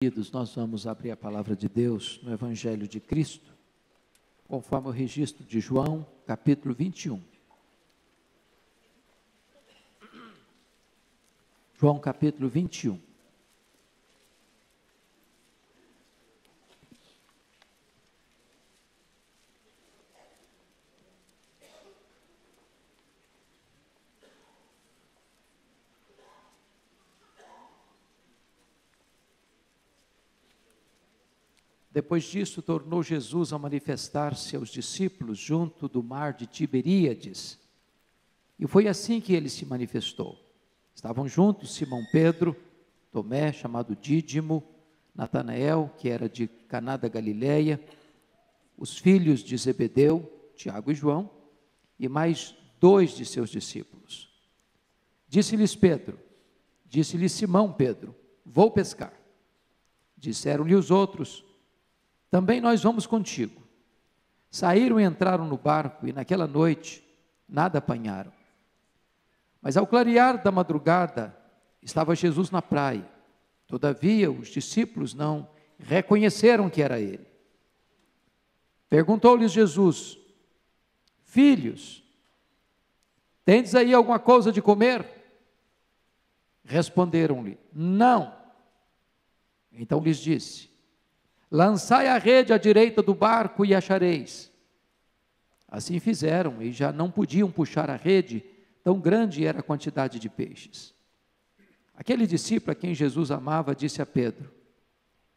Queridos, nós vamos abrir a palavra de Deus no Evangelho de Cristo, conforme o registro de João, capítulo 21. João, capítulo 21. Depois disso, tornou Jesus a manifestar-se aos discípulos junto do mar de Tiberíades. E foi assim que ele se manifestou. Estavam juntos Simão Pedro, Tomé, chamado Dídimo, Natanael, que era de Caná da Galileia, os filhos de Zebedeu, Tiago e João, e mais 2 de seus discípulos. Disse-lhe Simão Pedro, vou pescar. Disseram-lhe os outros, também nós vamos contigo. Saíram e entraram no barco, e naquela noite nada apanharam. Mas ao clarear da madrugada, estava Jesus na praia. Todavia, os discípulos não reconheceram que era ele. Perguntou-lhes Jesus, filhos, tendes aí alguma coisa de comer? Responderam-lhe, não. Então lhes disse, lançai a rede à direita do barco e achareis. Assim fizeram, e já não podiam puxar a rede, tão grande era a quantidade de peixes. Aquele discípulo a quem Jesus amava disse a Pedro,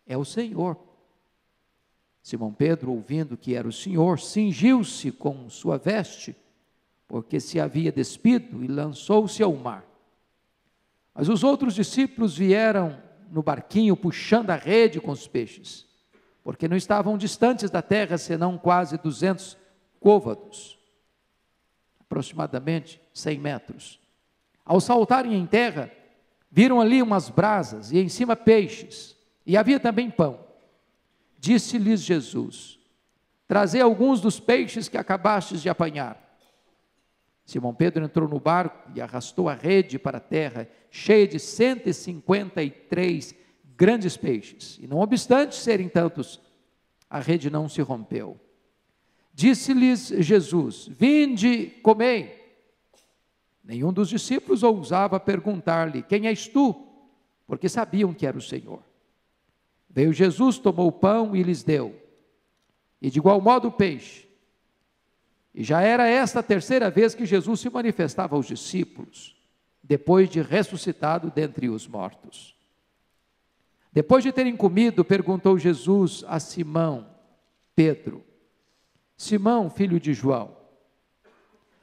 é o Senhor. Simão Pedro, ouvindo que era o Senhor, cingiu-se com sua veste, porque se havia despido, e lançou-se ao mar. Mas os outros discípulos vieram no barquinho, puxando a rede com os peixes, porque não estavam distantes da terra, senão quase 200 côvados, aproximadamente 100 metros. Ao saltarem em terra, viram ali umas brasas, e em cima peixes, e havia também pão. Disse-lhes Jesus, trazei alguns dos peixes que acabastes de apanhar. Simão Pedro entrou no barco e arrastou a rede para a terra, cheia de 153 grandes peixes, e não obstante serem tantos, a rede não se rompeu. Disse-lhes Jesus, vinde, comei. Nenhum dos discípulos ousava perguntar-lhe, quem és tu? Porque sabiam que era o Senhor. Veio Jesus, tomou o pão e lhes deu, e de igual modo o peixe. E já era esta a terceira vez que Jesus se manifestava aos discípulos, depois de ressuscitado dentre os mortos. Depois de terem comido, perguntou Jesus a Simão Pedro, Simão, filho de João,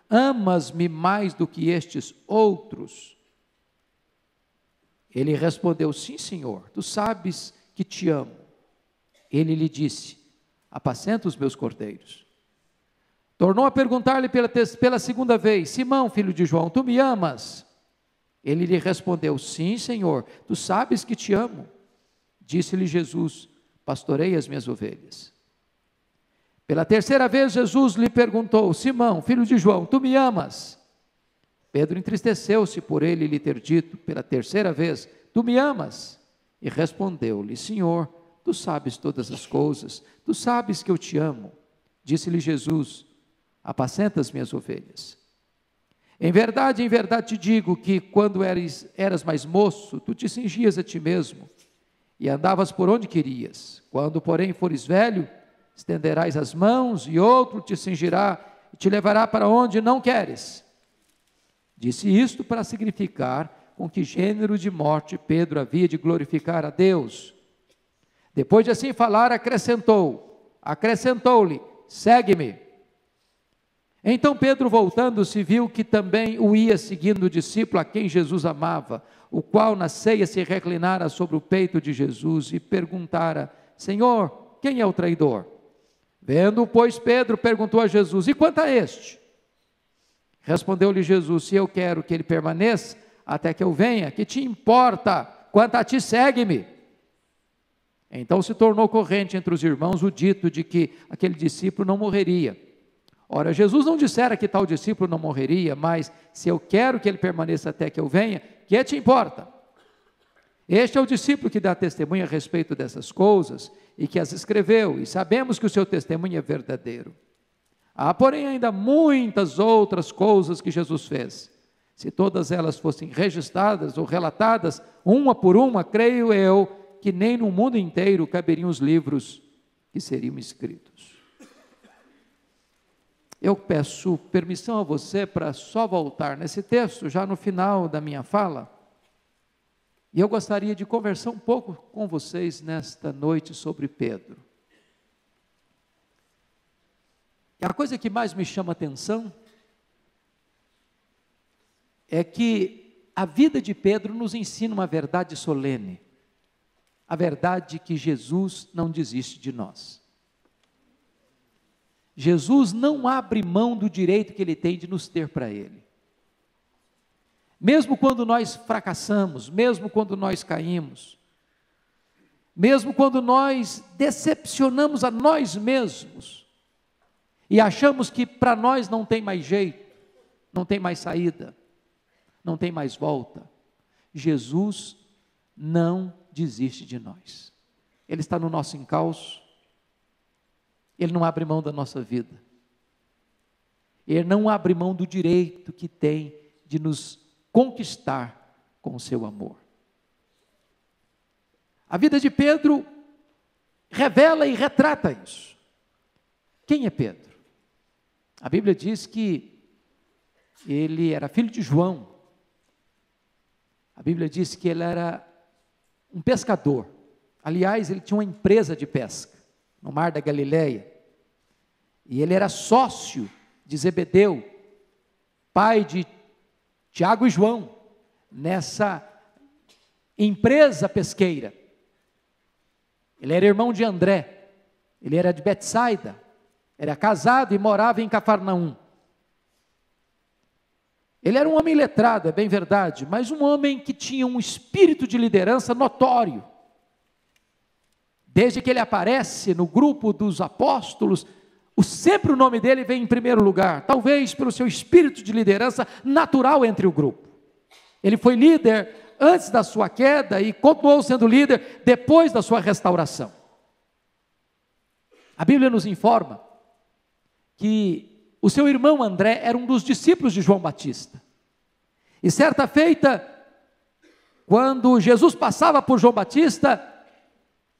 amas-me mais do que estes outros? Ele respondeu, sim, Senhor, tu sabes que te amo. Ele lhe disse, apacenta os meus cordeiros. Tornou a perguntar-lhe pela segunda vez, Simão, filho de João, tu me amas? Ele lhe respondeu, sim, Senhor, tu sabes que te amo. Disse-lhe Jesus, pastorei as minhas ovelhas. Pela terceira vez Jesus lhe perguntou, Simão, filho de João, tu me amas? Pedro entristeceu-se por ele lhe ter dito pela terceira vez, tu me amas? E respondeu-lhe, Senhor, tu sabes todas as coisas, tu sabes que eu te amo. Disse-lhe Jesus, apacenta as minhas ovelhas. Em verdade te digo que quando eras mais moço, tu te cingias a ti mesmo, e andavas por onde querias. Quando, porém, fores velho, estenderás as mãos, e outro te cingirá, e te levará para onde não queres. Disse isto para significar com que gênero de morte Pedro havia de glorificar a Deus. Depois de assim falar, acrescentou-lhe, segue-me. Então Pedro, voltando-se, viu que também o ia seguindo o discípulo a quem Jesus amava, o qual na ceia se reclinara sobre o peito de Jesus e perguntara, Senhor, quem é o traidor? Vendo, pois, Pedro perguntou a Jesus, e quanto a este? Respondeu-lhe Jesus, se eu quero que ele permaneça até que eu venha, que te importa? Quanto a ti, segue-me. Então se tornou corrente entre os irmãos o dito de que aquele discípulo não morreria. Ora, Jesus não dissera que tal discípulo não morreria, mas se eu quero que ele permaneça até que eu venha, que te importa? Este é o discípulo que dá testemunho a respeito dessas coisas e que as escreveu, e sabemos que o seu testemunho é verdadeiro. Há, porém, ainda muitas outras coisas que Jesus fez. Se todas elas fossem registradas ou relatadas, uma por uma, creio eu, que nem no mundo inteiro caberiam os livros que seriam escritos. Eu peço permissão a você para só voltar nesse texto, já no final da minha fala, e eu gostaria de conversar um pouco com vocês nesta noite sobre Pedro. E a coisa que mais me chama a atenção é que a vida de Pedro nos ensina uma verdade solene, a verdade que Jesus não desiste de nós. Jesus não abre mão do direito que Ele tem de nos ter para Ele. Mesmo quando nós fracassamos, mesmo quando nós caímos, mesmo quando nós decepcionamos a nós mesmos, e achamos que para nós não tem mais jeito, não tem mais saída, não tem mais volta, Jesus não desiste de nós. Ele está no nosso encalço, Ele não abre mão da nossa vida, Ele não abre mão do direito que tem de nos conquistar com o seu amor. A vida de Pedro revela e retrata isso. Quem é Pedro? A Bíblia diz que ele era filho de João. A Bíblia diz que ele era um pescador. Aliás, ele tinha uma empresa de pesca no mar da Galileia. E ele era sócio de Zebedeu, pai de Tiago e João, nessa empresa pesqueira. Ele era irmão de André, ele era de Betsaida, era casado e morava em Cafarnaum. Ele era um homem letrado, é bem verdade, mas um homem que tinha um espírito de liderança notório. Desde que ele aparece no grupo dos apóstolos, sempre o nome dele vem em primeiro lugar, talvez pelo seu espírito de liderança natural entre o grupo. Ele foi líder antes da sua queda e continuou sendo líder depois da sua restauração. A Bíblia nos informa que o seu irmão André era um dos discípulos de João Batista. E certa feita, quando Jesus passava por João Batista,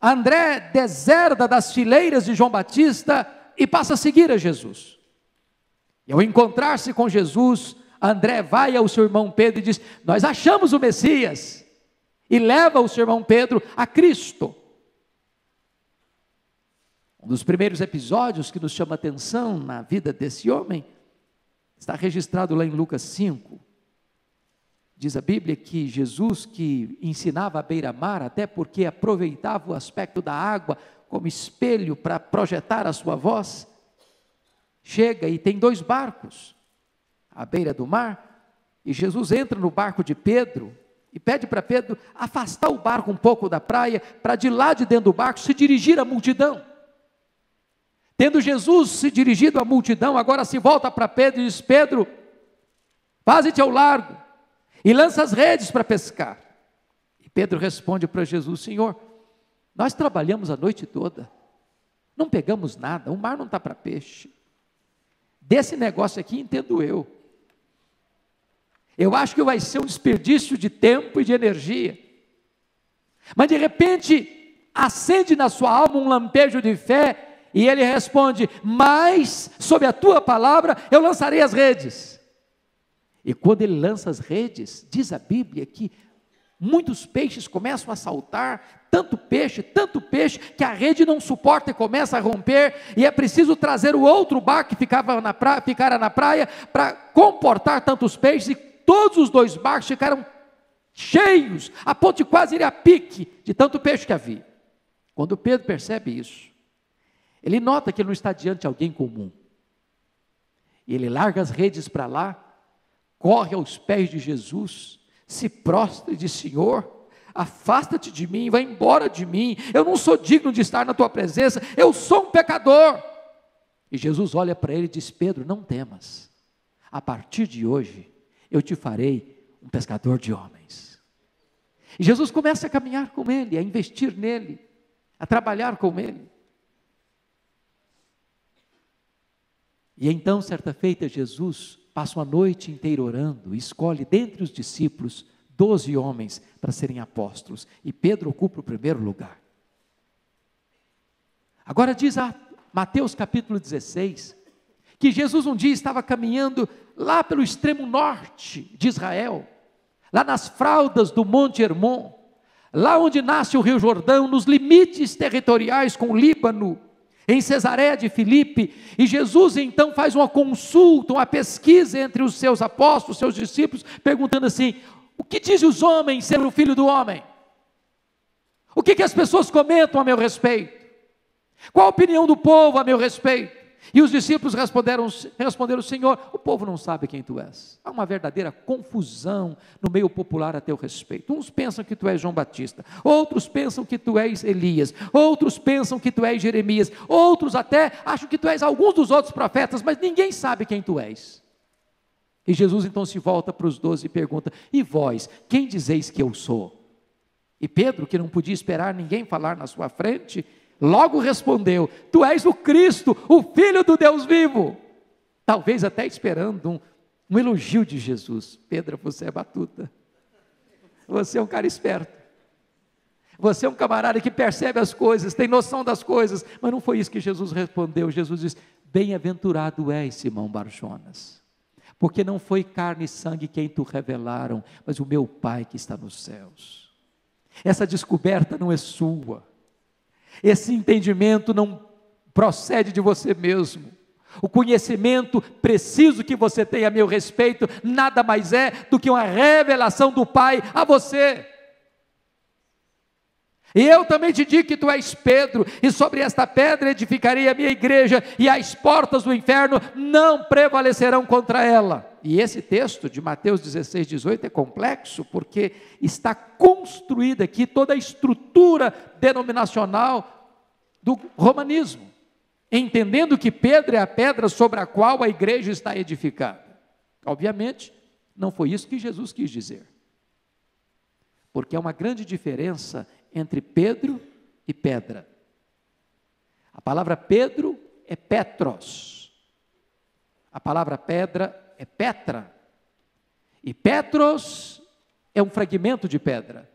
André deserda das fileiras de João Batista e passa a seguir a Jesus. E ao encontrar-se com Jesus, André vai ao seu irmão Pedro e diz: nós achamos o Messias, e leva o seu irmão Pedro a Cristo. Um dos primeiros episódios que nos chama a atenção na vida desse homem, está registrado lá em Lucas 5, diz a Bíblia que Jesus, que ensinava à beira-mar, até porque aproveitava o aspecto da água como espelho para projetar a sua voz, chega e tem 2 barcos à beira do mar, e Jesus entra no barco de Pedro, e pede para Pedro afastar o barco um pouco da praia, para de lá de dentro do barco se dirigir à multidão. Tendo Jesus se dirigido à multidão, agora se volta para Pedro e diz: Pedro, faze-te ao largo, e lança as redes para pescar. E Pedro responde para Jesus: Senhor, nós trabalhamos a noite toda, não pegamos nada, o mar não está para peixe. Desse negócio aqui entendo eu. Eu acho que vai ser um desperdício de tempo e de energia. Mas de repente, acende na sua alma um lampejo de fé, e ele responde: mas, sob a tua palavra, eu lançarei as redes. E quando ele lança as redes, diz a Bíblia que muitos peixes começam a saltar, tanto peixe, que a rede não suporta e começa a romper, e é preciso trazer o outro barco que ficara na praia, para comportar tantos peixes, e todos os 2 barcos ficaram cheios, a ponto de quase ir a pique, de tanto peixe que havia. Quando Pedro percebe isso, ele nota que ele não está diante de alguém comum, e ele larga as redes para lá, corre aos pés de Jesus, se prostra e diz: Senhor, afasta-te de mim, vai embora de mim, eu não sou digno de estar na tua presença, eu sou um pecador. E Jesus olha para ele e diz: Pedro, não temas, a partir de hoje, eu te farei um pescador de homens. E Jesus começa a caminhar com ele, a investir nele, a trabalhar com ele. E então, certa feita, Jesus passa uma noite inteira orando, e escolhe dentre os discípulos 12 homens para serem apóstolos, e Pedro ocupa o primeiro lugar. Agora diz Mateus capítulo 16, que Jesus um dia estava caminhando lá pelo extremo norte de Israel, lá nas fraldas do Monte Hermon, lá onde nasce o Rio Jordão, nos limites territoriais com o Líbano, em Cesareia de Filipe, e Jesus então faz uma consulta, uma pesquisa entre os seus apóstolos, seus discípulos, perguntando assim: o que dizem os homens ser o Filho do Homem? O que as pessoas comentam a meu respeito? Qual a opinião do povo a meu respeito? E os discípulos responderam: Senhor, o povo não sabe quem tu és. Há uma verdadeira confusão no meio popular a teu respeito. Uns pensam que tu és João Batista, outros pensam que tu és Elias, outros pensam que tu és Jeremias, outros até acham que tu és alguns dos outros profetas, mas ninguém sabe quem tu és. E Jesus então se volta para os 12 e pergunta: e vós, quem dizeis que eu sou? E Pedro, que não podia esperar ninguém falar na sua frente, logo respondeu: tu és o Cristo, o Filho do Deus vivo. Talvez até esperando um elogio de Jesus. Pedro, você é batuta, você é um cara esperto, você é um camarada que percebe as coisas, tem noção das coisas. Mas não foi isso que Jesus respondeu. Jesus disse: bem-aventurado és, Simão Bar-Jonas, porque não foi carne e sangue quem tu revelaram, mas o meu Pai que está nos céus. Essa descoberta não é sua, esse entendimento não procede de você mesmo. O conhecimento preciso que você tem a meu respeito nada mais é do que uma revelação do Pai a você. E eu também te digo que tu és Pedro, e sobre esta pedra edificarei a minha igreja, e as portas do inferno não prevalecerão contra ela. E esse texto de Mateus 16, 18 é complexo, porque está construída aqui toda a estrutura denominacional do romanismo, entendendo que Pedro é a pedra sobre a qual a igreja está edificada. Obviamente, não foi isso que Jesus quis dizer, porque há uma grande diferença entre Pedro e pedra. A palavra Pedro é Petros, a palavra pedra é Petra, e Petros é um fragmento de pedra.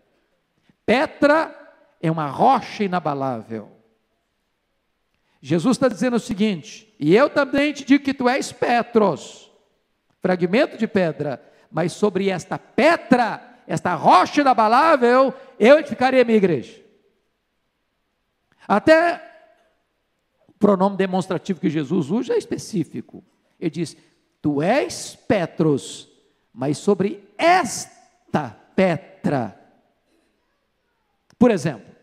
Petra é uma rocha inabalável. Jesus está dizendo o seguinte: e eu também te digo que tu és Petros, fragmento de pedra, mas sobre esta Petra, esta rocha inabalável, eu edificarei a minha igreja. Até o pronome demonstrativo que Jesus usa é específico. Ele diz: tu és Petros, mas sobre esta Petra. Por exemplo,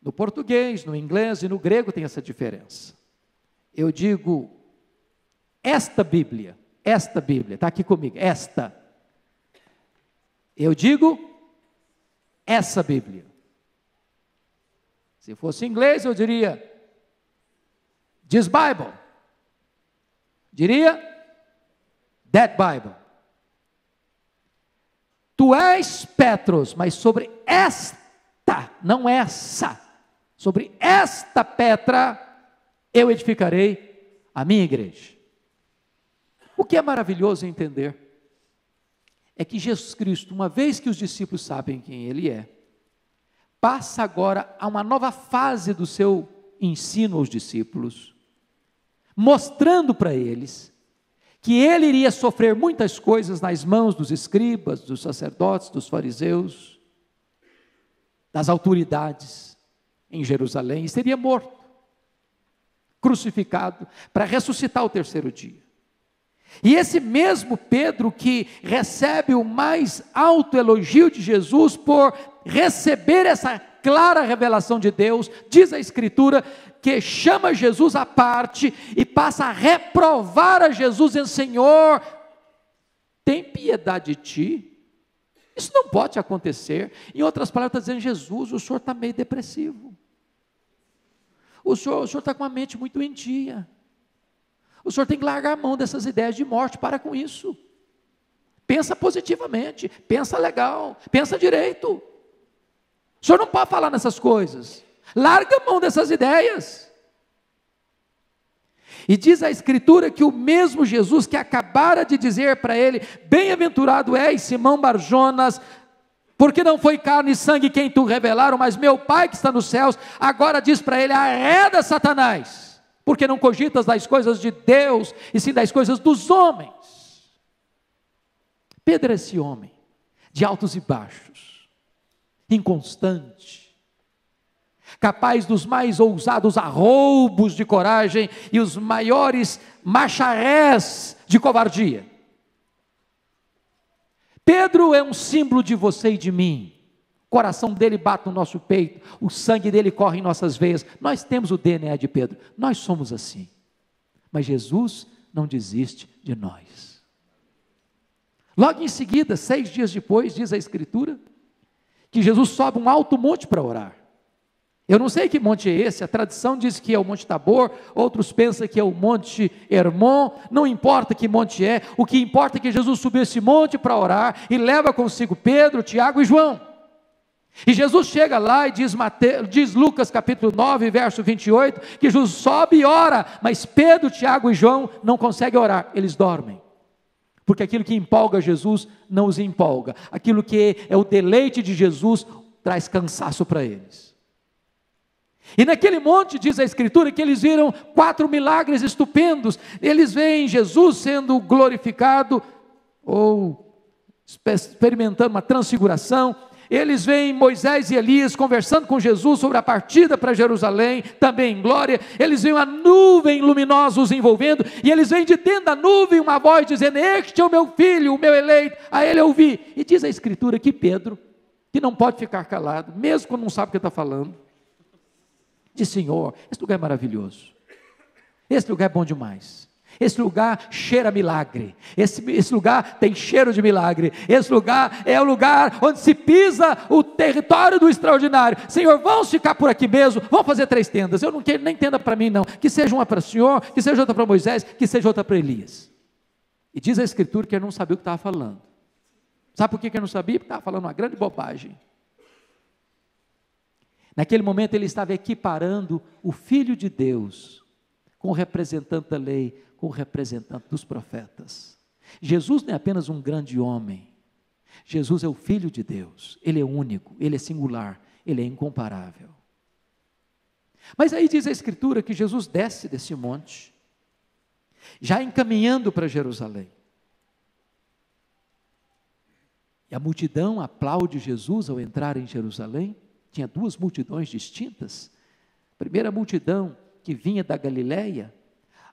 no português, no inglês e no grego tem essa diferença. Eu digo esta Bíblia, está aqui comigo, esta. Eu digo essa Bíblia. Se fosse em inglês, eu diria this Bible. Diria that Bible. Tu és Petros, mas sobre esta, não essa, sobre esta pedra eu edificarei a minha igreja. O que é maravilhoso entender é que Jesus Cristo, uma vez que os discípulos sabem quem Ele é, passa agora a uma nova fase do seu ensino aos discípulos, mostrando para eles que Ele iria sofrer muitas coisas nas mãos dos escribas, dos sacerdotes, dos fariseus, das autoridades em Jerusalém, e seria morto, crucificado, para ressuscitar ao terceiro dia. E esse mesmo Pedro que recebe o mais alto elogio de Jesus por receber essa clara revelação de Deus, diz a Escritura que chama Jesus à parte e passa a reprovar a Jesus, dizendo: Senhor, tem piedade de ti, isso não pode acontecer. Em outras palavras, está dizendo: Jesus, o senhor está meio depressivo, o senhor está com a mente muito doentia, o senhor tem que largar a mão dessas ideias de morte, para com isso. Pensa positivamente, pensa legal, pensa direito. O senhor não pode falar nessas coisas. Larga a mão dessas ideias. E diz a Escritura que o mesmo Jesus que acabara de dizer para ele: bem-aventurado és, Simão Barjonas, porque não foi carne e sangue quem tu revelaram, mas meu Pai que está nos céus, agora diz para ele: arreda, Satanás, porque não cogitas das coisas de Deus, e sim das coisas dos homens. Pedro é esse homem, de altos e baixos, inconstante, capaz dos mais ousados arroubos de coragem e os maiores macharés de covardia. Pedro é um símbolo de você e de mim. O coração dele bate no nosso peito, o sangue dele corre em nossas veias. Nós temos o DNA de Pedro, nós somos assim. Mas Jesus não desiste de nós. Logo em seguida, 6 dias depois, diz a Escritura, que Jesus sobe um alto monte para orar. Eu não sei que monte é esse, a tradição diz que é o Monte Tabor, outros pensam que é o Monte Hermon, não importa que monte é, o que importa é que Jesus subiu esse monte para orar, e leva consigo Pedro, Tiago e João. E Jesus chega lá e diz Lucas capítulo 9, verso 28, que Jesus sobe e ora, mas Pedro, Tiago e João não conseguem orar, eles dormem. Porque aquilo que empolga Jesus não os empolga, aquilo que é o deleite de Jesus traz cansaço para eles. E naquele monte diz a Escritura que eles viram 4 milagres estupendos. Eles veem Jesus sendo glorificado, ou experimentando uma transfiguração. Eles veem Moisés e Elias conversando com Jesus sobre a partida para Jerusalém, também em glória. Eles veem a nuvem luminosa os envolvendo, e eles veem de dentro da nuvem uma voz dizendo: este é o meu filho, o meu eleito, a ele eu ouvi. E diz a Escritura que Pedro, que não pode ficar calado, mesmo quando não sabe o que está falando, diz: Senhor, esse lugar é maravilhoso, esse lugar é bom demais, esse lugar cheira milagre, esse lugar tem cheiro de milagre, esse lugar é o lugar onde se pisa o território do extraordinário. Senhor, vamos ficar por aqui mesmo, vamos fazer 3 tendas, eu não quero nem tenda para mim não, que seja uma para o Senhor, que seja outra para Moisés, que seja outra para Elias. E diz a Escritura que ele não sabia o que estava falando. Sabe por que ele não sabia? Porque estava falando uma grande bobagem. Naquele momento ele estava equiparando o Filho de Deus com o representante da lei, com o representante dos profetas. Jesus não é apenas um grande homem, Jesus é o Filho de Deus, ele é único, ele é singular, ele é incomparável. Mas aí diz a Escritura que Jesus desce desse monte, já encaminhando para Jerusalém. E a multidão aplaude Jesus ao entrar em Jerusalém. Tinha 2 multidões distintas. A primeira multidão que vinha da Galileia,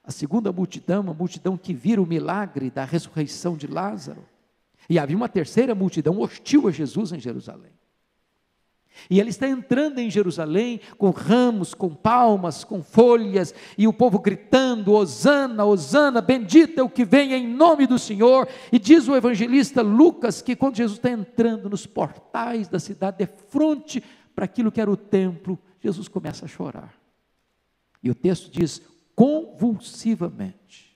a segunda multidão, uma multidão que vira o milagre da ressurreição de Lázaro, e havia uma terceira multidão hostil a Jesus em Jerusalém. E ele está entrando em Jerusalém com ramos, com palmas, com folhas, e o povo gritando: Hosana, Hosana, bendito é o que vem em nome do Senhor. E diz o evangelista Lucas que quando Jesus está entrando nos portais da cidade, de frente para aquilo que era o templo, Jesus começa a chorar. E o texto diz: convulsivamente.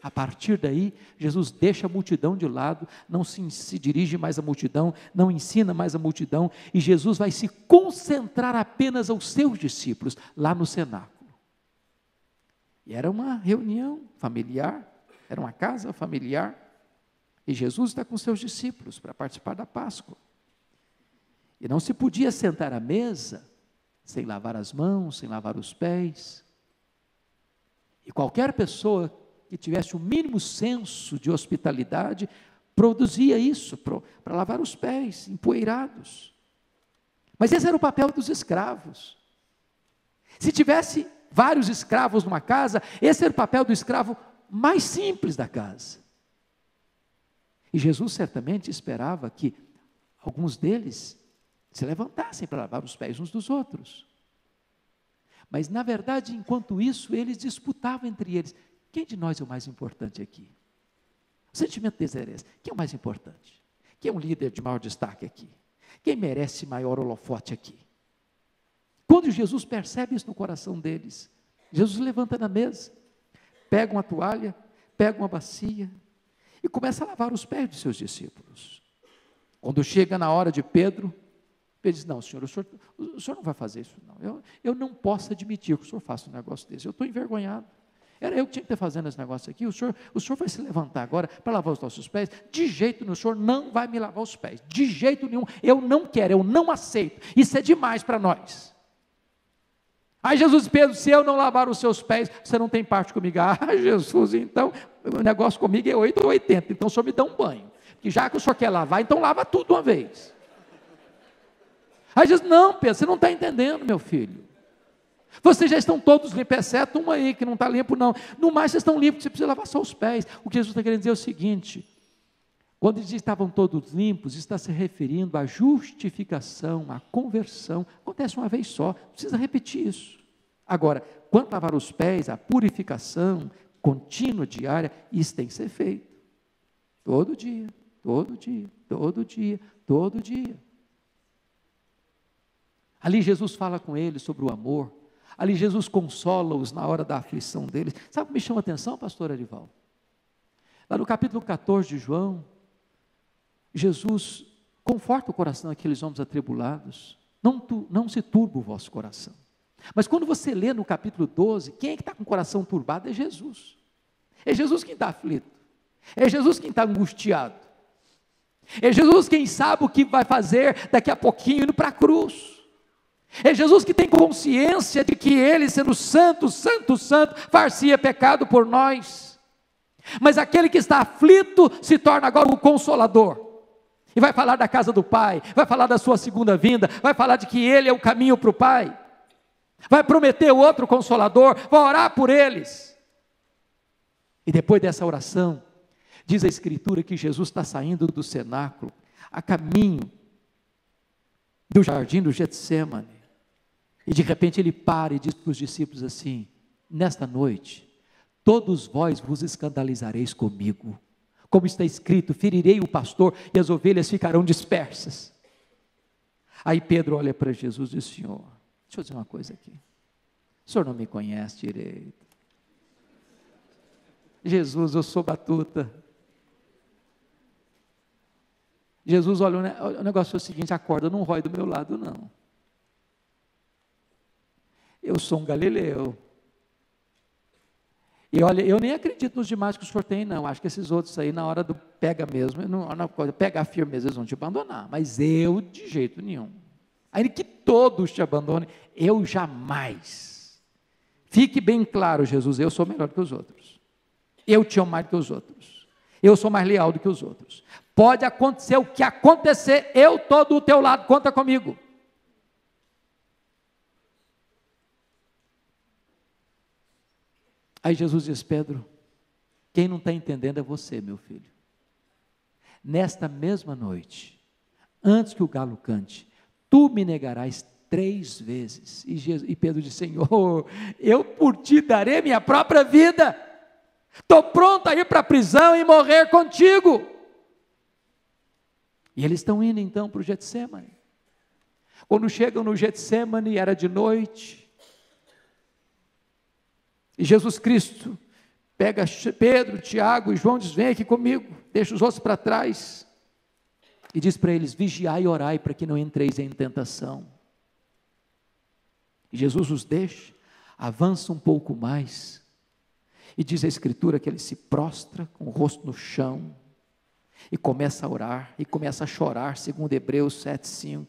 A partir daí, Jesus deixa a multidão de lado, não se dirige mais à multidão, não ensina mais à multidão, e Jesus vai se concentrar apenas aos seus discípulos, lá no cenáculo. E era uma reunião familiar, era uma casa familiar, e Jesus está com seus discípulos para participar da Páscoa. E não se podia sentar à mesa sem lavar as mãos, sem lavar os pés. E qualquer pessoa que tivesse o mínimo senso de hospitalidade produzia isso para lavar os pés, empoeirados. Mas esse era o papel dos escravos. Se tivesse vários escravos numa casa, esse era o papel do escravo mais simples da casa. E Jesus certamente esperava que alguns deles se levantassem para lavar os pés uns dos outros. Mas, na verdade, enquanto isso, eles disputavam entre eles: quem de nós é o mais importante aqui? O sentimento deles era esse: quem é o mais importante? Quem é um líder de maior destaque aqui? Quem merece maior holofote aqui? Quando Jesus percebe isso no coração deles, Jesus levanta na mesa, pega uma toalha, pega uma bacia, e começa a lavar os pés de seus discípulos. Quando chega na hora de Pedro, Pedro diz: não, senhor, o senhor não vai fazer isso, não. Eu não posso admitir que o senhor faça um negócio desse, eu estou envergonhado. Era eu que tinha que estar fazendo esse negócio aqui, o senhor vai se levantar agora para lavar os nossos pés? De jeito nenhum, o senhor não vai me lavar os pés, de jeito nenhum, eu não quero, eu não aceito, isso é demais para nós. Aí Jesus diz: Pedro, se eu não lavar os seus pés, você não tem parte comigo. Ah, Jesus, então, o negócio comigo é 8 ou 80, então o senhor me dá um banho, que já que o senhor quer lavar, então lava tudo uma vez. Aí Jesus: não, Pedro, você não está entendendo, meu filho. Vocês já estão todos limpos, exceto um aí que não está limpo, não. No mais, vocês estão limpos, você precisa lavar só os pés. O que Jesus está querendo dizer é o seguinte: quando eles estavam todos limpos, está se referindo à justificação, à conversão. Acontece uma vez só, não precisa repetir isso. Agora, quanto a lavar os pés, a purificação contínua, diária, isso tem que ser feito. Todo dia, todo dia, todo dia, todo dia. Ali Jesus fala com eles sobre o amor. Ali Jesus consola-os na hora da aflição deles. Sabe o que me chama a atenção, pastor Arival? Lá no capítulo 14 de João, Jesus conforta o coração daqueles homens atribulados. Não se turbe o vosso coração. Mas quando você lê no capítulo 12, quem é que está com o coração turbado? É Jesus. É Jesus quem está aflito. É Jesus quem está angustiado. É Jesus quem sabe o que vai fazer daqui a pouquinho indo para a cruz. É Jesus que tem consciência de que Ele, sendo santo, santo, santo, far-se-ia pecado por nós. Mas aquele que está aflito se torna agora o consolador. E vai falar da casa do Pai, vai falar da sua segunda vinda, vai falar de que Ele é o caminho para o Pai. Vai prometer o outro consolador, vai orar por eles. E depois dessa oração, diz a Escritura que Jesus está saindo do cenáculo, a caminho do jardim do Getsêmani. E de repente ele para e diz para os discípulos assim: nesta noite, todos vós vos escandalizareis comigo. Como está escrito: ferirei o pastor e as ovelhas ficarão dispersas. Aí Pedro olha para Jesus e diz: Senhor, deixa eu dizer uma coisa aqui. O senhor não me conhece direito. Jesus, eu sou batuta. Jesus, olha, o negócio é o seguinte: a corda não rói do meu lado, não. Eu sou um galileu. E olha, eu nem acredito nos demais que o senhor tem, não. Acho que esses outros aí, na hora do pega mesmo, pega firmeza, eles vão te abandonar. Mas eu, de jeito nenhum. Ainda que todos te abandonem, eu jamais. Fique bem claro, Jesus, eu sou melhor do que os outros. Eu te amo mais do que os outros. Eu sou mais leal do que os outros. Pode acontecer o que acontecer, eu estou do teu lado, conta comigo. Aí Jesus diz: Pedro, quem não está entendendo é você, meu filho. Nesta mesma noite, antes que o galo cante, tu me negarás 3 vezes. E Pedro diz: Senhor, eu por ti darei minha própria vida. Estou pronto a ir para a prisão e morrer contigo. E eles estão indo então para o Getsêmani. Quando chegam no Getsêmani, era de noite. E Jesus Cristo pega Pedro, Tiago e João e diz: vem aqui comigo, deixa os outros para trás. E diz para eles: vigiai e orai para que não entreis em tentação. E Jesus os deixa, avança um pouco mais. E diz a Escritura que ele se prostra com o rosto no chão. E começa a orar, e começa a chorar, segundo Hebreus 7:5.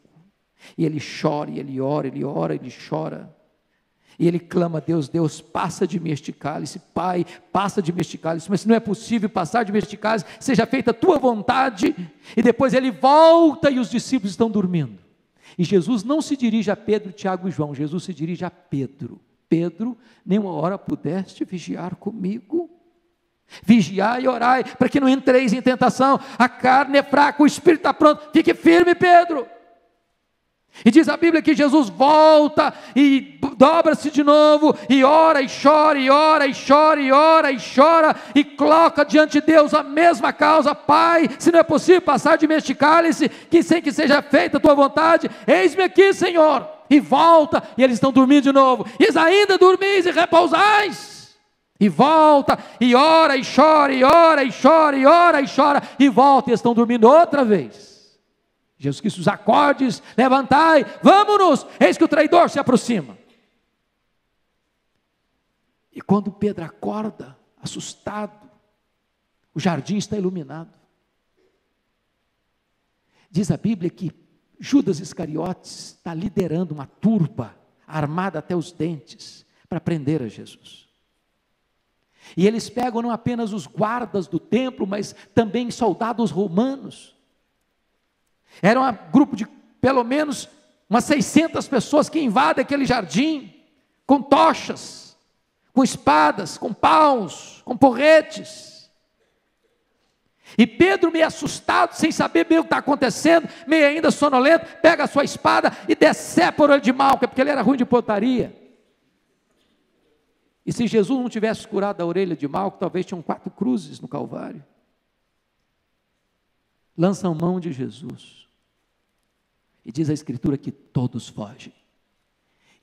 E ele chora, e ele ora, ele ora, ele chora. E ele clama a Deus: Deus, passa de mim este cálice, Pai, passa de mim este cálice, mas se não é possível passar de mim este cálice, seja feita a tua vontade. E depois ele volta e os discípulos estão dormindo. E Jesus não se dirige a Pedro, Tiago e João, Jesus se dirige a Pedro: Pedro, nenhuma hora pudeste vigiar comigo? Vigiai e orai, para que não entreis em tentação, a carne é fraca, o espírito está pronto, fique firme, Pedro. E diz a Bíblia que Jesus volta e dobra-se de novo, e ora e chora, e ora e chora, e ora e chora, e coloca diante de Deus a mesma causa: Pai, se não é possível passar de mim este cálice, que sem que seja feita a tua vontade, eis-me aqui, Senhor. E volta, e eles estão dormindo de novo. E eles: ainda dormis e repousais. E volta, e ora, e chora, e ora, e chora, e ora, e chora, e volta, e estão dormindo outra vez. Jesus Cristo, os acordes, levantai, vamos-nos, eis que o traidor se aproxima. E quando Pedro acorda, assustado, o jardim está iluminado. Diz a Bíblia que Judas Iscariotes está liderando uma turba, armada até os dentes, para prender a Jesus. E eles pegam não apenas os guardas do templo, mas também soldados romanos. Era um grupo de pelo menos umas 600 pessoas que invadem aquele jardim, com tochas, com espadas, com paus, com porretes. E Pedro, meio assustado, sem saber bem o que está acontecendo, meio ainda sonolento, pega a sua espada e decepa o olho de Malco, porque ele era ruim de pontaria. E se Jesus não tivesse curado a orelha de Malco, talvez tinham 4 cruzes no Calvário. Lançam mão de Jesus. E diz a Escritura que todos fogem.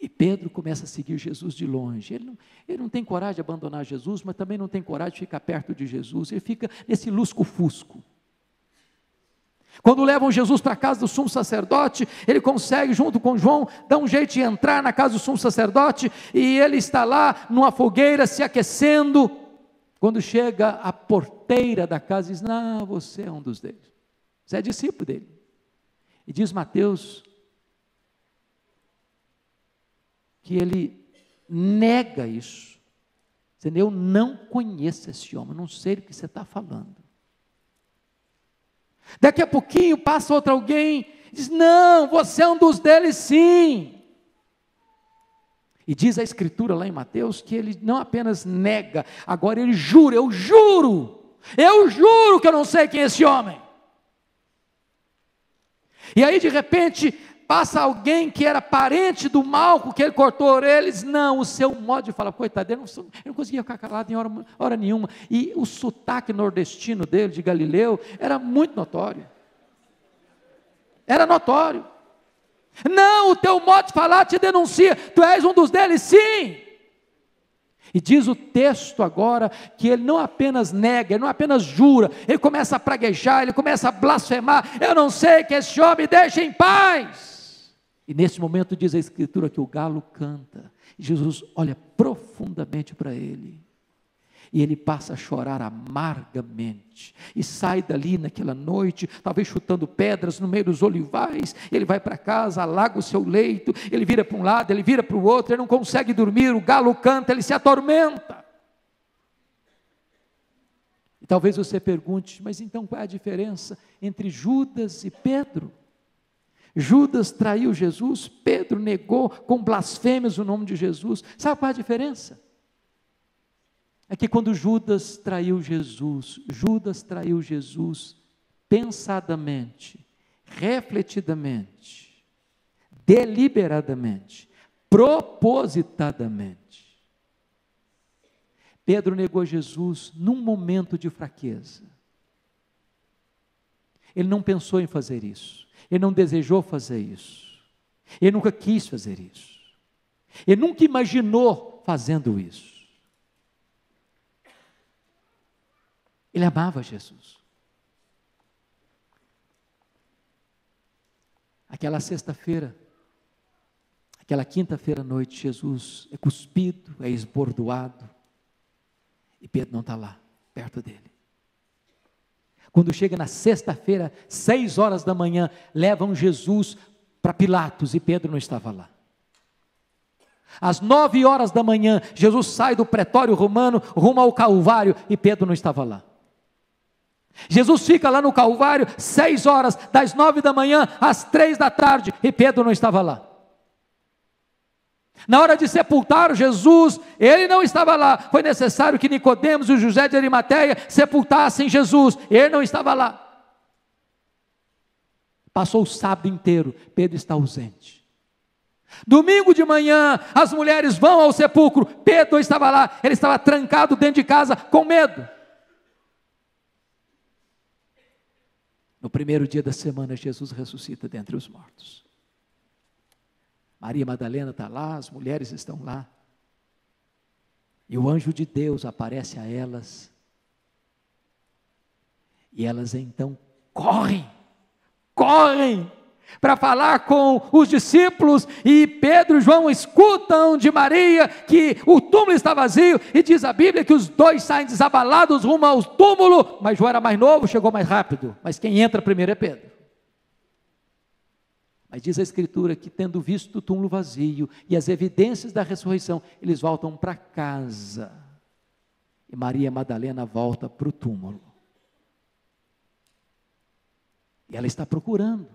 E Pedro começa a seguir Jesus de longe. Ele não tem coragem de abandonar Jesus, mas também não tem coragem de ficar perto de Jesus. Ele fica nesse lusco-fusco. Quando levam Jesus para a casa do sumo sacerdote, ele consegue, junto com João, dar um jeito de entrar na casa do sumo sacerdote, e ele está lá, numa fogueira, se aquecendo. Quando chega a porteira da casa, diz: não, você é um dos deles, você é discípulo dele. E diz Mateus, que ele nega isso, dizendo: eu não conheço esse homem, não sei do que você está falando. Daqui a pouquinho passa outro alguém, diz: não, você é um dos deles sim. E diz a Escritura lá em Mateus, que ele não apenas nega, agora ele jura: eu juro que eu não sei quem é esse homem. E aí de repente passa alguém que era parente do Malco, que ele cortou a orelha, diz: não, o seu modo de falar, coitado, ele não conseguia ficar calado em hora nenhuma, e o sotaque nordestino dele, de Galileu, era muito notório, não, o teu modo de falar te denuncia, tu és um dos deles, sim. E diz o texto agora, que ele não apenas nega, ele não apenas jura, ele começa a praguejar, ele começa a blasfemar: eu não sei que esse homem deixe em paz. E nesse momento diz a Escritura que o galo canta, e Jesus olha profundamente para ele, e ele passa a chorar amargamente, e sai dali naquela noite, talvez chutando pedras no meio dos olivais. Ele vai para casa, alaga o seu leito, ele vira para um lado, ele vira para o outro, ele não consegue dormir, o galo canta, ele se atormenta. E talvez você pergunte: mas então qual é a diferença entre Judas e Pedro? Judas traiu Jesus, Pedro negou com blasfêmias o nome de Jesus. Sabe qual é a diferença? É que quando Judas traiu Jesus pensadamente, refletidamente, deliberadamente, propositadamente. Pedro negou Jesus num momento de fraqueza. Ele não pensou em fazer isso. Ele não desejou fazer isso. Ele nunca quis fazer isso. Ele nunca imaginou fazendo isso. Ele amava Jesus. Aquela sexta-feira, aquela quinta-feira à noite, Jesus é cuspido, é esbordoado, e Pedro não está lá, perto dele. Quando chega na sexta-feira, 6 horas da manhã, levam Jesus para Pilatos, e Pedro não estava lá. Às 9 horas da manhã, Jesus sai do pretório romano, rumo ao Calvário, e Pedro não estava lá. Jesus fica lá no Calvário 6 horas, das 9 da manhã às 3 da tarde, e Pedro não estava lá. Na hora de sepultar Jesus, ele não estava lá. Foi necessário que Nicodemos e José de Arimateia sepultassem Jesus, ele não estava lá. Passou o sábado inteiro, Pedro está ausente. Domingo de manhã, as mulheres vão ao sepulcro, Pedro não estava lá, ele estava trancado dentro de casa com medo. No primeiro dia da semana, Jesus ressuscita dentre os mortos. Maria Madalena está lá, as mulheres estão lá. E o anjo de Deus aparece a elas, e elas então correm para falar com os discípulos, e Pedro e João escutam de Maria que o túmulo está vazio, e diz a Bíblia que os dois saem desabalados rumo ao túmulo, mas João era mais novo, chegou mais rápido, mas quem entra primeiro é Pedro. Mas diz a Escritura que, tendo visto o túmulo vazio e as evidências da ressurreição, eles voltam para casa, e Maria Madalena volta para o túmulo, e ela está procurando.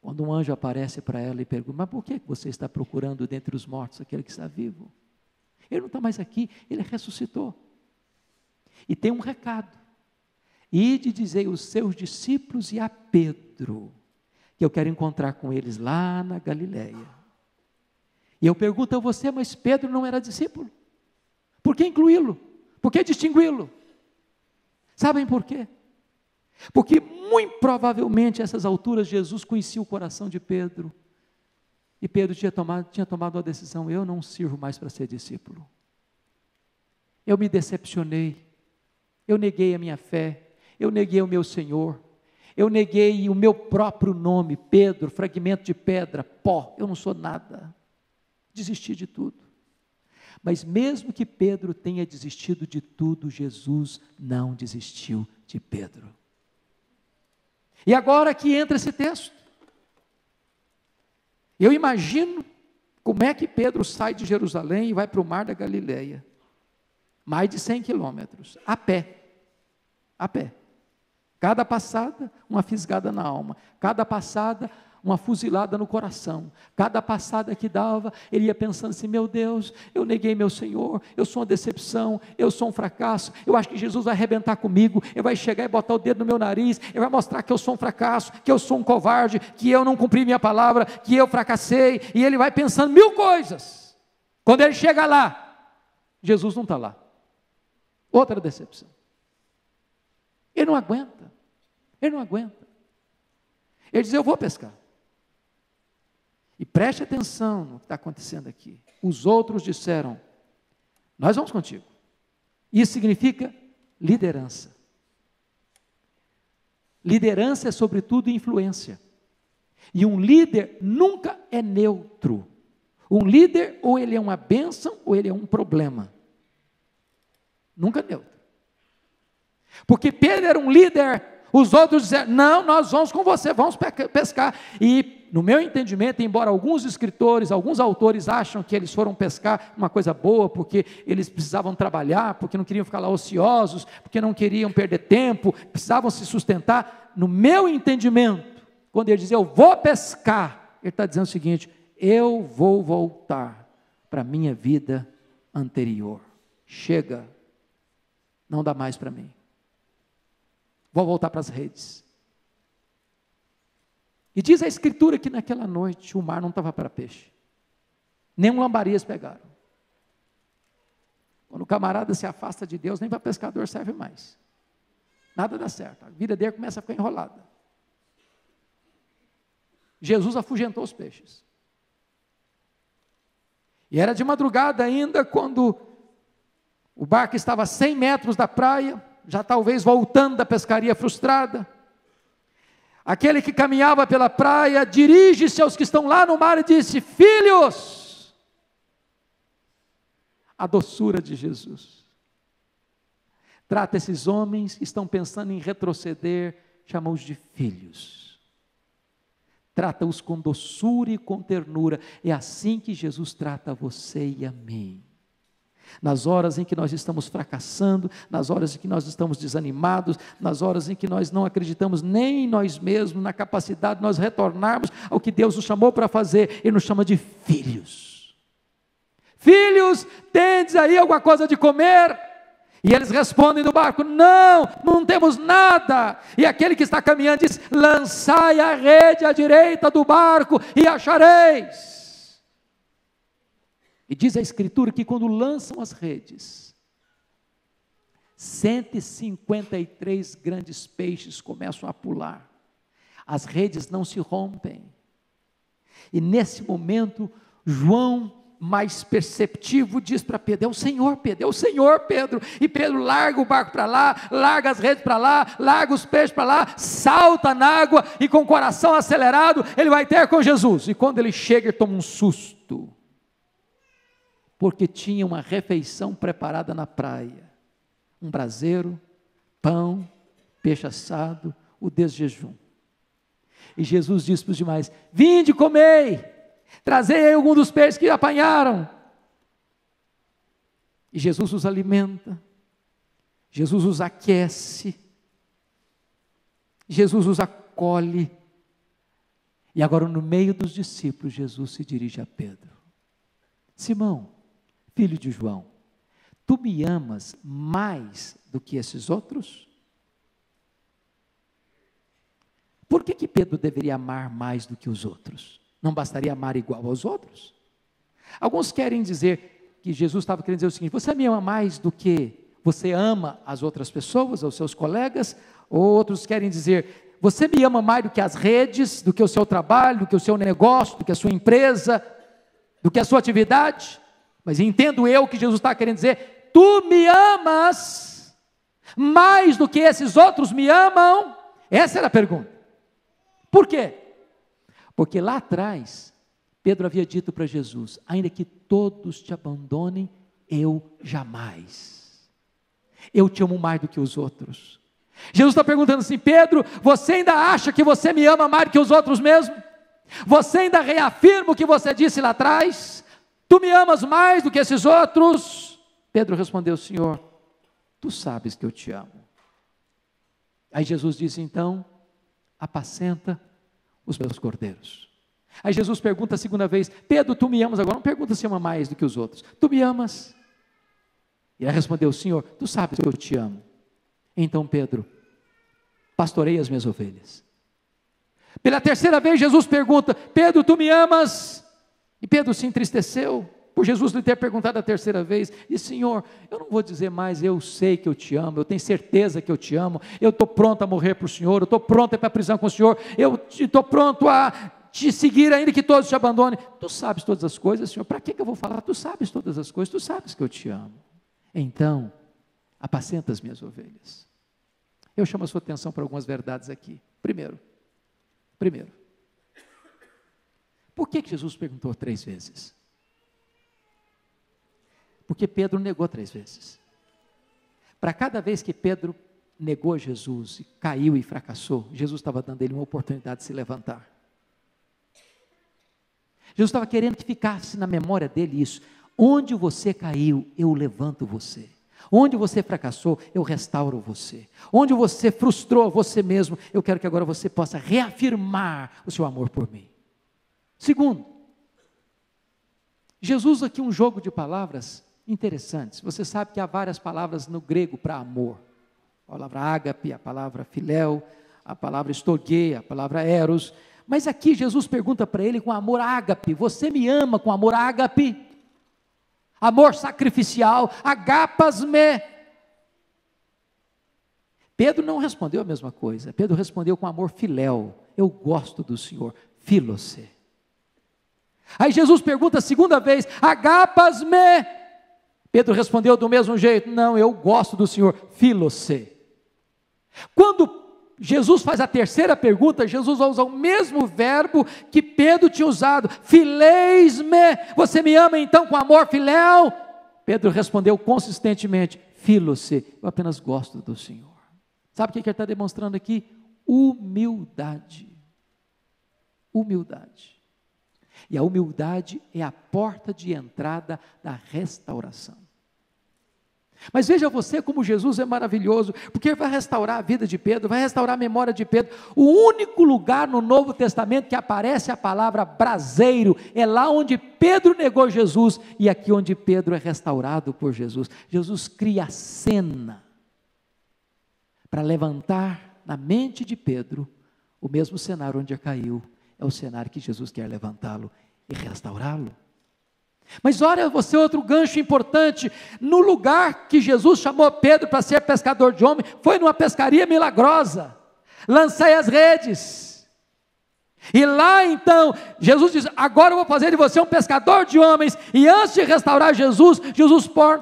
Quando um anjo aparece para ela e pergunta: mas por que você está procurando dentre os mortos aquele que está vivo? Ele não está mais aqui, ele ressuscitou. E tem um recado: ide dizer aos seus discípulos e a Pedro, que eu quero encontrar com eles lá na Galileia. E eu pergunto a você: mas Pedro não era discípulo? Por que incluí-lo? Por que distingui-lo? Sabem por quê? Porque muito provavelmente a essas alturas Jesus conhecia o coração de Pedro, e Pedro tinha tomado uma decisão: eu não sirvo mais para ser discípulo, eu me decepcionei, eu neguei a minha fé, eu neguei o meu Senhor, eu neguei o meu próprio nome, Pedro, fragmento de pedra, pó, eu não sou nada, desisti de tudo. Mas mesmo que Pedro tenha desistido de tudo, Jesus não desistiu de Pedro. E agora que entra esse texto, eu imagino como é que Pedro sai de Jerusalém e vai para o mar da Galileia, mais de 100 quilômetros, a pé, cada passada uma fisgada na alma, cada passada uma fuzilada no coração, cada passada que dava, ele ia pensando assim: meu Deus, eu neguei meu Senhor, eu sou uma decepção, eu sou um fracasso, eu acho que Jesus vai arrebentar comigo, ele vai chegar e botar o dedo no meu nariz, ele vai mostrar que eu sou um fracasso, que eu sou um covarde, que eu não cumpri minha palavra, que eu fracassei, e ele vai pensando mil coisas. Quando ele chega lá, Jesus não está lá, outra decepção, ele não aguenta, ele diz: eu vou pescar. E preste atenção no que está acontecendo aqui. Os outros disseram: nós vamos contigo. Isso significa liderança. Liderança é sobretudo influência. E um líder nunca é neutro. Um líder, ou ele é uma bênção, ou ele é um problema. Nunca neutro. Porque Pedro era um líder, os outros disseram: não, nós vamos com você, vamos pescar. E no meu entendimento, embora alguns escritores, alguns autores acham que eles foram pescar uma coisa boa, porque eles precisavam trabalhar, porque não queriam ficar lá ociosos, porque não queriam perder tempo, precisavam se sustentar. No meu entendimento, quando ele diz: eu vou pescar, ele está dizendo o seguinte: eu vou voltar para a minha vida anterior. Chega, não dá mais para mim. Vou voltar para as redes. E diz a Escritura que naquela noite o mar não estava para peixe, nem um lambari eles pegaram. Quando o camarada se afasta de Deus, nem para pescador serve mais, nada dá certo, a vida dele começa a ficar enrolada. Jesus afugentou os peixes, e era de madrugada ainda, quando o barco estava a 100 metros da praia, já talvez voltando da pescaria frustrada. Aquele que caminhava pela praia dirige-se aos que estão lá no mar e disse: filhos, a doçura de Jesus. Trata esses homens que estão pensando em retroceder, chama-os de filhos. Trata-os com doçura e com ternura. É assim que Jesus trata você e a mim. Nas horas em que nós estamos fracassando, nas horas em que nós estamos desanimados, nas horas em que nós não acreditamos nem em nós mesmos, na capacidade de nós retornarmos ao que Deus nos chamou para fazer, Ele nos chama de filhos. Filhos, tendes aí alguma coisa de comer? E eles respondem do barco: não temos nada. E aquele que está caminhando diz: lançai a rede à direita do barco e achareis. E diz a Escritura que quando lançam as redes, 153 grandes peixes começam a pular. As redes não se rompem. E nesse momento, João mais perceptivo, diz para Pedro: é o Senhor, Pedro, é o Senhor, Pedro. E Pedro larga o barco para lá, larga as redes para lá, larga os peixes para lá, salta na água e com o coração acelerado, ele vai ter com Jesus. E quando ele chega, ele toma um susto, porque tinha uma refeição preparada na praia, um braseiro, pão, peixe assado, o desjejum. E Jesus disse para os demais: vinde, comei, trazei aí algum dos peixes que apanharam. E Jesus os alimenta, Jesus os aquece, Jesus os acolhe. E agora, no meio dos discípulos, Jesus se dirige a Pedro: Simão, filho de João, tu me amas mais do que esses outros? Por que Pedro deveria amar mais do que os outros? Não bastaria amar igual aos outros? Alguns querem dizer que Jesus estava querendo dizer o seguinte: você me ama mais do que você ama as outras pessoas, os seus colegas? Ou outros querem dizer: você me ama mais do que as redes, do que o seu trabalho, do que o seu negócio, do que a sua empresa, do que a sua atividade? Mas entendo eu que Jesus está querendo dizer: tu me amas mais do que esses outros me amam? Essa era a pergunta. Por quê? Porque lá atrás, Pedro havia dito para Jesus: ainda que todos te abandonem, eu jamais. Eu te amo mais do que os outros. Jesus está perguntando assim: Pedro, você ainda acha que você me ama mais do que os outros mesmo? Você ainda reafirma o que você disse lá atrás? Tu me amas mais do que esses outros? Pedro respondeu: Senhor, tu sabes que eu te amo. Aí Jesus disse: então, apacenta os meus cordeiros. Aí Jesus pergunta a segunda vez: Pedro, tu me amas? Agora não pergunta se ama mais do que os outros. Tu me amas? E ele respondeu: Senhor, tu sabes que eu te amo. Então Pedro: pastorei as minhas ovelhas. Pela terceira vez Jesus pergunta: Pedro, tu me amas? E Pedro se entristeceu por Jesus lhe ter perguntado a terceira vez, e Senhor, eu não vou dizer mais, eu sei que eu te amo, eu tenho certeza que eu te amo, eu estou pronto a morrer para o Senhor, eu estou pronto a ir para a prisão com o Senhor, eu estou pronto a te seguir ainda que todos te abandonem. Tu sabes todas as coisas, Senhor, para que eu vou falar? Tu sabes todas as coisas, tu sabes que eu te amo. Então, apacenta as minhas ovelhas. Eu chamo a sua atenção para algumas verdades aqui. Primeiro, por que Jesus perguntou 3 vezes? Porque Pedro negou 3 vezes. Para cada vez que Pedro negou Jesus, e caiu e fracassou, Jesus estava dando a ele uma oportunidade de se levantar. Jesus estava querendo que ficasse na memória dele isso: onde você caiu, eu levanto você. Onde você fracassou, eu restauro você. Onde você frustrou você mesmo, eu quero que agora você possa reafirmar o seu amor por mim. Segundo, Jesus usa aqui um jogo de palavras interessantes. Você sabe que há várias palavras no grego para amor. A palavra ágape, a palavra filéu, a palavra storge, a palavra eros. Mas aqui Jesus pergunta para ele com amor ágape: você me ama com amor ágape? Amor sacrificial, agapasme. Pedro não respondeu a mesma coisa. Pedro respondeu com amor filéu: eu gosto do Senhor, filose. Aí Jesus pergunta a segunda vez: agapasme. Pedro respondeu do mesmo jeito: não, eu gosto do Senhor, filose. Quando Jesus faz a terceira pergunta, Jesus vai usar o mesmo verbo que Pedro tinha usado: fileis-me, você me ama então com amor filéu? Pedro respondeu consistentemente: filose, eu apenas gosto do Senhor. Sabe o que ele está demonstrando aqui? Humildade. Humildade. E a humildade é a porta de entrada da restauração. Mas veja você como Jesus é maravilhoso, porque ele vai restaurar a vida de Pedro, vai restaurar a memória de Pedro. O único lugar no Novo Testamento que aparece a palavra braseiro é lá onde Pedro negou Jesus, e aqui onde Pedro é restaurado por Jesus. Jesus cria a cena para levantar na mente de Pedro o mesmo cenário onde caiu. É o cenário que Jesus quer levantá-lo e restaurá-lo. Mas olha você, outro gancho importante: no lugar que Jesus chamou Pedro para ser pescador de homem, foi numa pescaria milagrosa. Lancei as redes. E lá então, Jesus diz, agora eu vou fazer de você um pescador de homens, e antes de restaurar Jesus,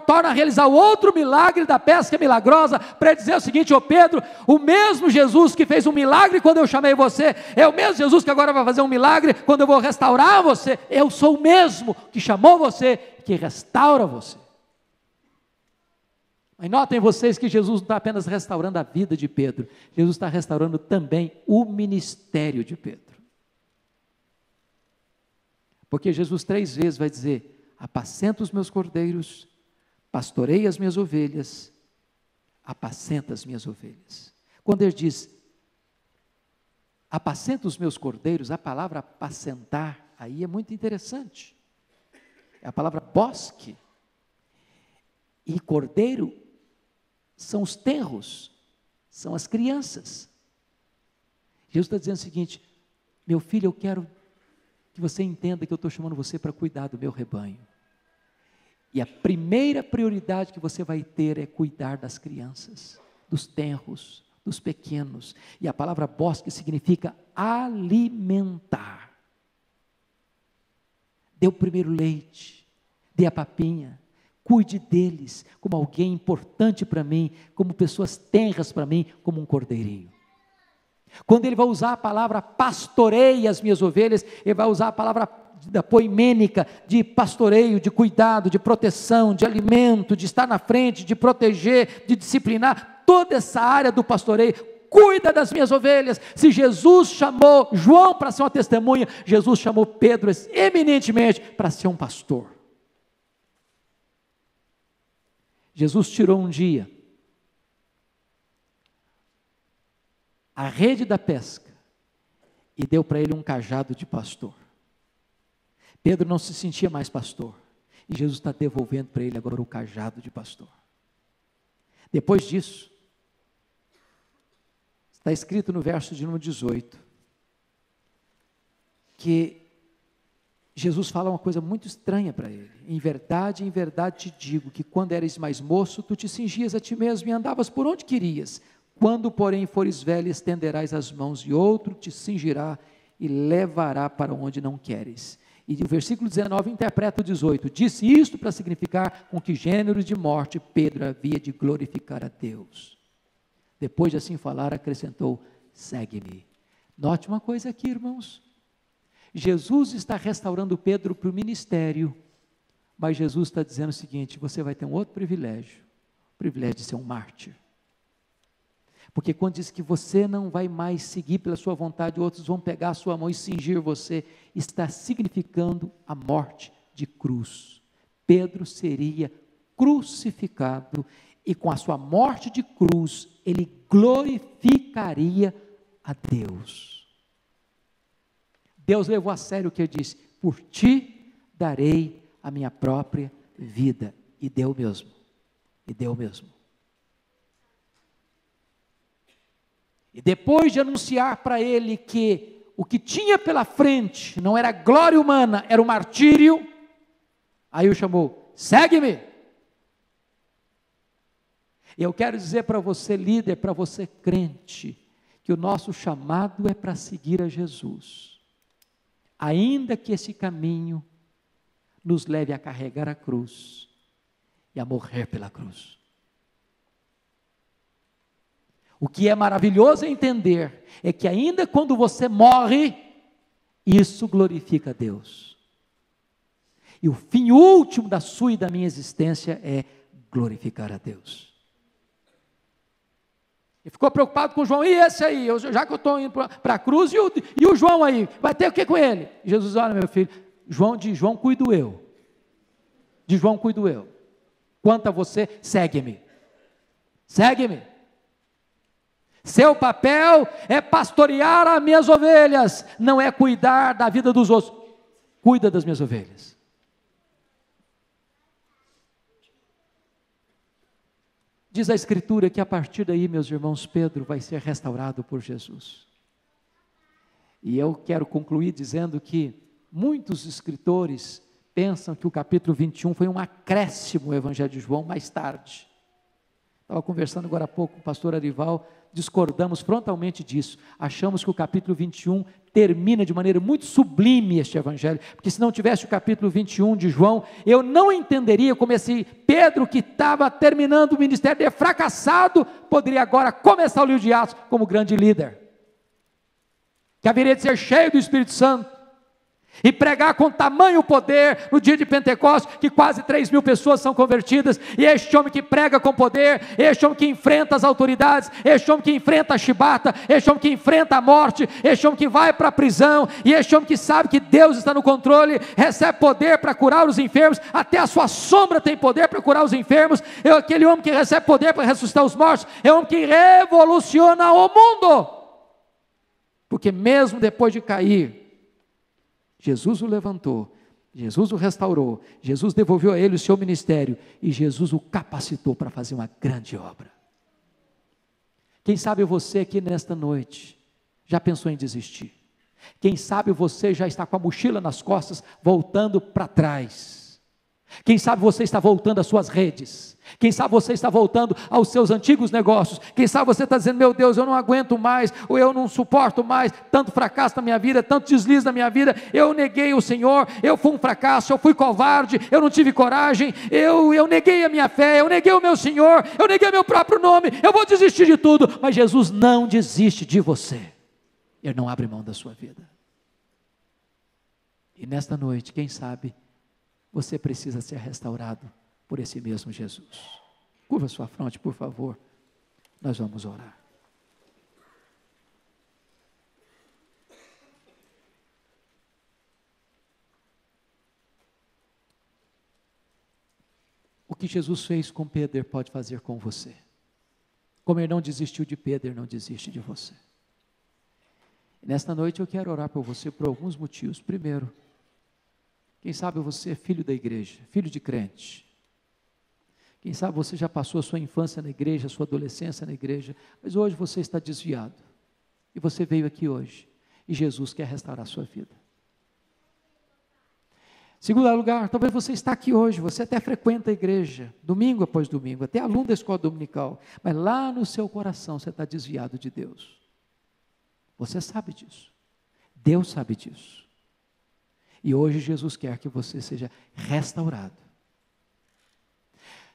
torna a realizar o outro milagre da pesca milagrosa, para dizer o seguinte: ô Pedro, o mesmo Jesus que fez um milagre quando eu chamei você, é o mesmo Jesus que agora vai fazer um milagre quando eu vou restaurar você. Eu sou o mesmo que chamou você, que restaura você. Mas notem vocês que Jesus não está apenas restaurando a vida de Pedro, Jesus está restaurando também o ministério de Pedro. Porque Jesus 3 vezes vai dizer: apacenta os meus cordeiros, pastorei as minhas ovelhas, apacenta as minhas ovelhas. Quando ele diz, apacenta os meus cordeiros, a palavra apacentar, aí é muito interessante. É a palavra bosque. E cordeiro são os tenros, são as crianças. Jesus está dizendo o seguinte: meu filho, eu quero que você entenda que eu estou chamando você para cuidar do meu rebanho. E a primeira prioridade que você vai ter é cuidar das crianças, dos tenros, dos pequenos. E a palavra bosque significa alimentar. Dê o primeiro leite, dê a papinha, cuide deles como alguém importante para mim, como pessoas tenras para mim, como um cordeirinho. Quando ele vai usar a palavra pastorei as minhas ovelhas, ele vai usar a palavra da poimênica, de pastoreio, de cuidado, de proteção, de alimento, de estar na frente, de proteger, de disciplinar, toda essa área do pastoreio. Cuida das minhas ovelhas. Se Jesus chamou João para ser uma testemunha, Jesus chamou Pedro eminentemente para ser um pastor. Jesus tirou um dia a rede da pesca e deu para ele um cajado de pastor. Pedro não se sentia mais pastor, e Jesus está devolvendo para ele agora o cajado de pastor. Depois disso, está escrito no verso de número 18, que Jesus fala uma coisa muito estranha para ele: em verdade te digo, que quando eres mais moço, tu te cingias a ti mesmo e andavas por onde querias. Quando, porém, fores velho, estenderás as mãos, e outro te cingirá e levará para onde não queres. E o versículo 19 interpreta o 18, disse isto para significar com que gênero de morte Pedro havia de glorificar a Deus. Depois de assim falar, acrescentou: segue-me. Note uma coisa aqui, irmãos, Jesus está restaurando Pedro para o ministério, mas Jesus está dizendo o seguinte: você vai ter um outro privilégio, o privilégio de ser um mártir. Porque quando diz que você não vai mais seguir pela sua vontade, outros vão pegar a sua mão e cingir você, está significando a morte de cruz. Pedro seria crucificado, e com a sua morte de cruz, ele glorificaria a Deus. Deus levou a sério o que ele disse: por ti darei a minha própria vida, e deu mesmo, e deu mesmo. E depois de anunciar para ele que o que tinha pela frente não era glória humana, era o martírio, aí o chamou: segue-me. Eu quero dizer para você, líder, para você, crente, que o nosso chamado é para seguir a Jesus, ainda que esse caminho nos leve a carregar a cruz e a morrer pela cruz. O que é maravilhoso entender é que ainda quando você morre, isso glorifica a Deus. E o fim último da sua e da minha existência é glorificar a Deus. Ele ficou preocupado com o João: e esse aí? Já que eu estou indo para a cruz, e o João aí? Vai ter o que com ele? Jesus: olha, meu filho, de João cuido eu. De João cuido eu. Quanto a você, segue-me. Segue-me. Seu papel é pastorear as minhas ovelhas, não é cuidar da vida dos outros. Cuida das minhas ovelhas. Diz a Escritura que a partir daí, meus irmãos, Pedro vai ser restaurado por Jesus. E eu quero concluir dizendo que muitos escritores pensam que o capítulo 21 foi um acréscimo ao Evangelho de João mais tarde. Estava conversando agora há pouco com o pastor Arival, discordamos frontalmente disso. Achamos que o capítulo 21 termina de maneira muito sublime este evangelho, porque se não tivesse o capítulo 21 de João, eu não entenderia como esse Pedro, que estava terminando o ministério dele fracassado, poderia agora começar o livro de Atos como grande líder, que haveria de ser cheio do Espírito Santo, e pregar com tamanho poder no dia de Pentecostes, que quase 3.000 pessoas são convertidas, e este homem que prega com poder, este homem que enfrenta as autoridades, este homem que enfrenta a chibata, este homem que enfrenta a morte, este homem que vai para a prisão, e este homem que sabe que Deus está no controle, recebe poder para curar os enfermos, até a sua sombra tem poder para curar os enfermos. Aquele homem que recebe poder para ressuscitar os mortos, é um homem que revoluciona o mundo, porque mesmo depois de cair, Jesus o levantou, Jesus o restaurou, Jesus devolveu a ele o seu ministério, e Jesus o capacitou para fazer uma grande obra. Quem sabe você aqui nesta noite já pensou em desistir? Quem sabe você já está com a mochila nas costas, voltando para trás? Quem sabe você está voltando às suas redes? Quem sabe você está voltando aos seus antigos negócios? Quem sabe você está dizendo: meu Deus, eu não aguento mais, ou eu não suporto mais tanto fracasso na minha vida, tanto deslize na minha vida, eu neguei o Senhor, eu fui um fracasso, eu fui covarde, eu não tive coragem, eu neguei a minha fé, eu neguei o meu Senhor, eu neguei o meu próprio nome, eu vou desistir de tudo. Mas Jesus não desiste de você, Ele não abre mão da sua vida. E nesta noite, quem sabe você precisa ser restaurado por esse mesmo Jesus. Curva sua fronte, por favor. Nós vamos orar. O que Jesus fez com Pedro, Ele pode fazer com você. Como Ele não desistiu de Pedro, Ele não desiste de você. E nesta noite eu quero orar por você por alguns motivos. Primeiro, quem sabe você é filho da igreja, filho de crente. Quem sabe você já passou a sua infância na igreja, a sua adolescência na igreja, mas hoje você está desviado, e você veio aqui hoje, e Jesus quer restaurar a sua vida. Segundo lugar, talvez você está aqui hoje, você até frequenta a igreja, domingo após domingo, até aluno da escola dominical, mas lá no seu coração você está desviado de Deus. Você sabe disso, Deus sabe disso, e hoje Jesus quer que você seja restaurado.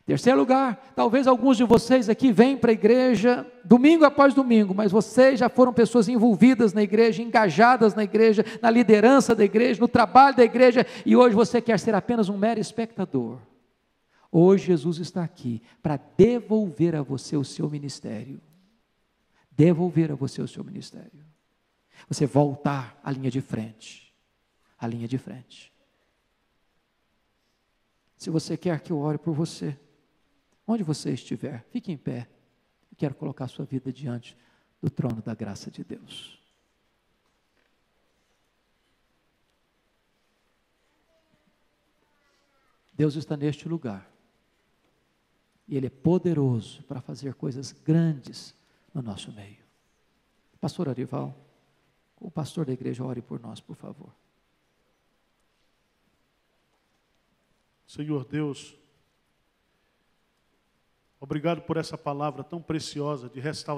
Terceiro lugar, talvez alguns de vocês aqui vêm para a igreja domingo após domingo, mas vocês já foram pessoas envolvidas na igreja, engajadas na igreja, na liderança da igreja, no trabalho da igreja, e hoje você quer ser apenas um mero espectador. Hoje Jesus está aqui para devolver a você o seu ministério. Devolver a você o seu ministério. Você voltar à linha de frente. À linha de frente. Se você quer que eu ore por você, onde você estiver, fique em pé. Eu quero colocar a sua vida diante do trono da graça de Deus. Deus está neste lugar. E Ele é poderoso para fazer coisas grandes no nosso meio. Pastor Arival, o pastor da igreja, ore por nós, por favor. Senhor Deus, obrigado por essa palavra tão preciosa de restauração.